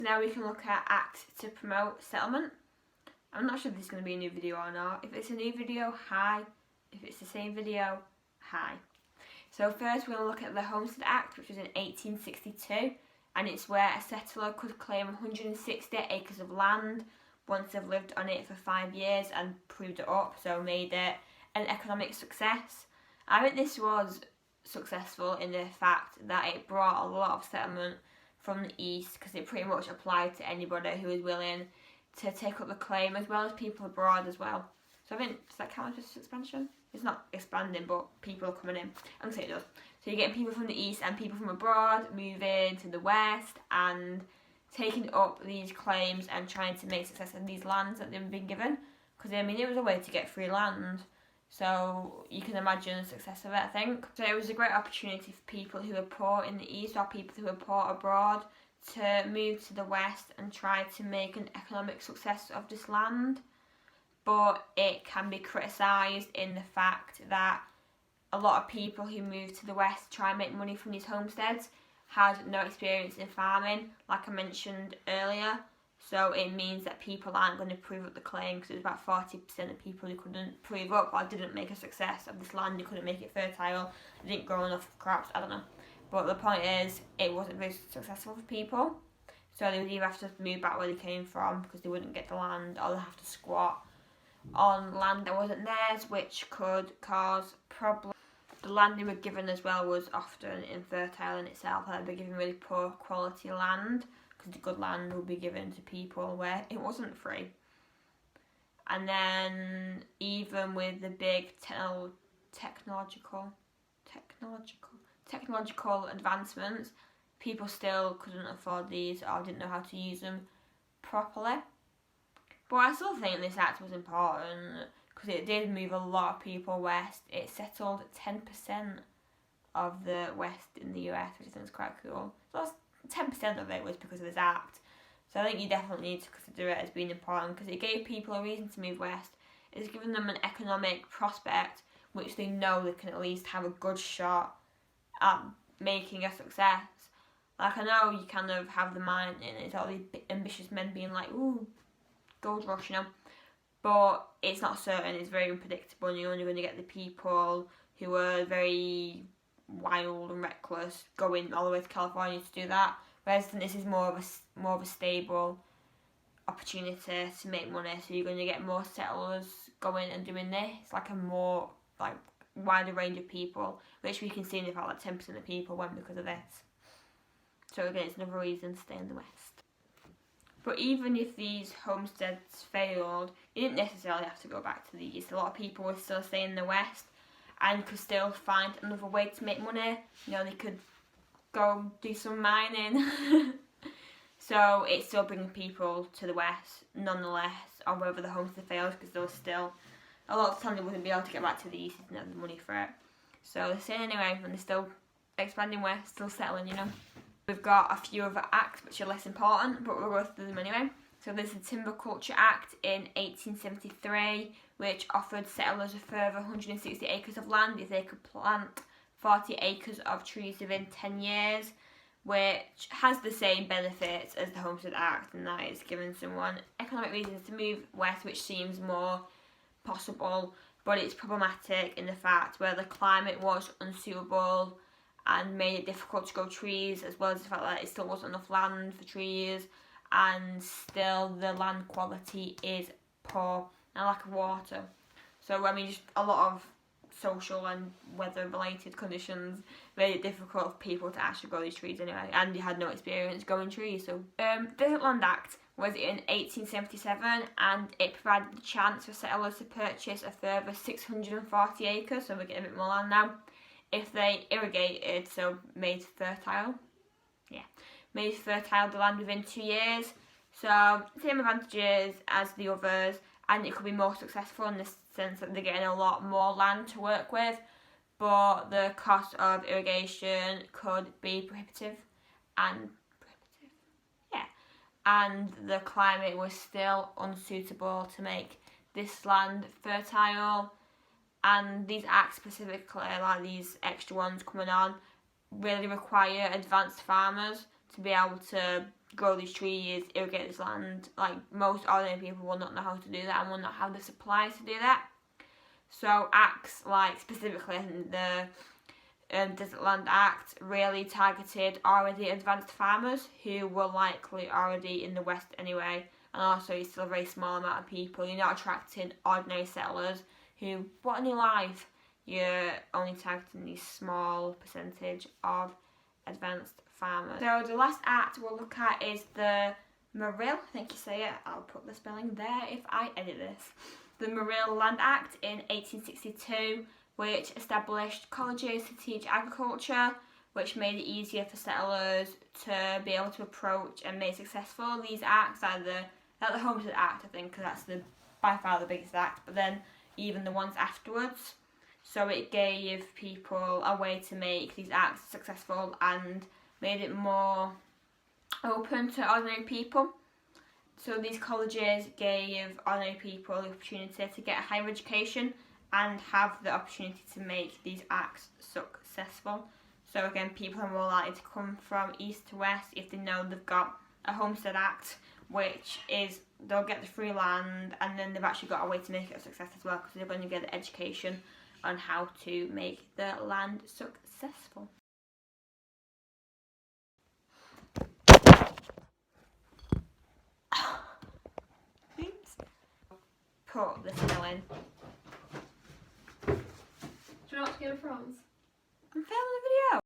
Now we can look at Act to promote settlement. I'm not sure if this is going to be a new video or not. If it's a new video, hi. If it's the same video, hi. So first we're going to look at the Homestead Act, which was in 1862, and it's where a settler could claim 160 acres of land once they've lived on it for 5 years and proved it up, so made it an economic success. I think this was successful in the fact that it brought a lot of settlement from the east, because it pretty much applied to anybody who was willing to take up the claim, as well as people abroad as well. So I think, does that count as expansion? It's not expanding, but people are coming in. I'm going to say it does. So you're getting people from the east and people from abroad moving to the west and taking up these claims and trying to make success of these lands that they've been given. Because, I mean, it was a way to get free land. So you can imagine the success of it, I think. So it was a great opportunity for people who were poor in the east or people who were poor abroad to move to the west and try to make an economic success of this land. But it can be criticised in the fact that a lot of people who move to the west to try and make money from these homesteads had no experience in farming, like I mentioned earlier. So it means that people aren't going to prove up the claim, because there's about 40% of people who couldn't prove up or didn't make a success of this land. They couldn't make it fertile, they didn't grow enough crops, I don't know. But the point is, it wasn't very successful for people. So they would either have to move back where they came from because they wouldn't get the land, or they'd have to squat on land that wasn't theirs, which could cause problems. The land they were given as well was often infertile in itself. They'd be given really poor quality land, because the good land would be given to people where it wasn't free. And then even with the big technological advancements, people still couldn't afford these or didn't know how to use them properly. But I still think this act was important, because it did move a lot of people west. It settled 10% of the west in the US, which I think is quite cool. So 10% of it was because of this act. So I think you definitely need to consider it as being important, because it gave people a reason to move west. It's given them an economic prospect which they know they can at least have a good shot at making a success. Like, I know you kind of have the mind in it, it's all these ambitious men being like, ooh, gold rush, you know. But it's not certain, it's very unpredictable, and you're only going to get the people who are very wild and reckless going all the way to California to do that. Whereas this is more of a stable opportunity to make money, so you're going to get more settlers going and doing this, like a more wider range of people, which we can see in the fact like 10% of people went because of this. So again, it's another reason to stay in the west. But even if these homesteads failed, you didn't necessarily have to go back to the east. A lot of people would still stay in the west and could still find another way to make money. You know, they could go do some mining. So it's still bringing people to the west nonetheless, or whether the homestead fails, because there was still a lot of the time they wouldn't be able to get back to the east, they didn't have the money for it. So they're staying anyway, and they're still expanding west, still settling, you know. We've got a few other acts which are less important, but we'll go through them anyway. So there's the Timber Culture Act in 1873, which offered settlers a further 160 acres of land if they could plant 40 acres of trees within 10 years, which has the same benefits as the Homestead Act, and that is giving someone economic reasons to move west, which seems more possible, but it's problematic in the fact where the climate was unsuitable and made it difficult to grow trees, as well as the fact that it still wasn't enough land for trees, and still the land quality is poor and lack of water. So I mean, just a lot of social and weather related conditions made it difficult for people to actually grow these trees anyway, and you had no experience growing trees. So Desert Land Act was in 1877, and it provided the chance for settlers to purchase a further 640 acres, so we're getting a bit more land now, if they irrigated, so made fertile the land within 2 years. So same advantages as the others, and it could be more successful in the sense that they're getting a lot more land to work with, but the cost of irrigation could be prohibitive, and the climate was still unsuitable to make this land fertile. And these acts specifically, like these extra ones coming on, really require advanced farmers to be able to grow these trees, irrigate this land. Like, most ordinary people will not know how to do that and will not have the supplies to do that. So acts like, specifically I think the Desert Land Act really targeted already advanced farmers who were likely already in the West anyway, and also it's still a very small amount of people. You're not attracting ordinary settlers who want a new life. You're only targeting these small percentage of advanced farmers. So the last act we'll look at is the Marill, I think you say it, I'll put the spelling there if I edit this. The Marill Land Act in 1862, which established colleges to teach agriculture, which made it easier for settlers to be able to approach and make successful these acts. Like the Homestead Act, I think, because that's by far the biggest act, but then even the ones afterwards. So it gave people a way to make these acts successful and made it more open to ordinary people. So these colleges gave ordinary people the opportunity to get a higher education and have the opportunity to make these acts successful. So again, people are more likely to come from east to west if they know they've got a Homestead Act, which is they'll get the free land, and then they've actually got a way to make it a success as well, because they're going to get the education on how to make the land successful. Oops. Put the smell in. Do you know what Game of Thrones? I'm filming a video.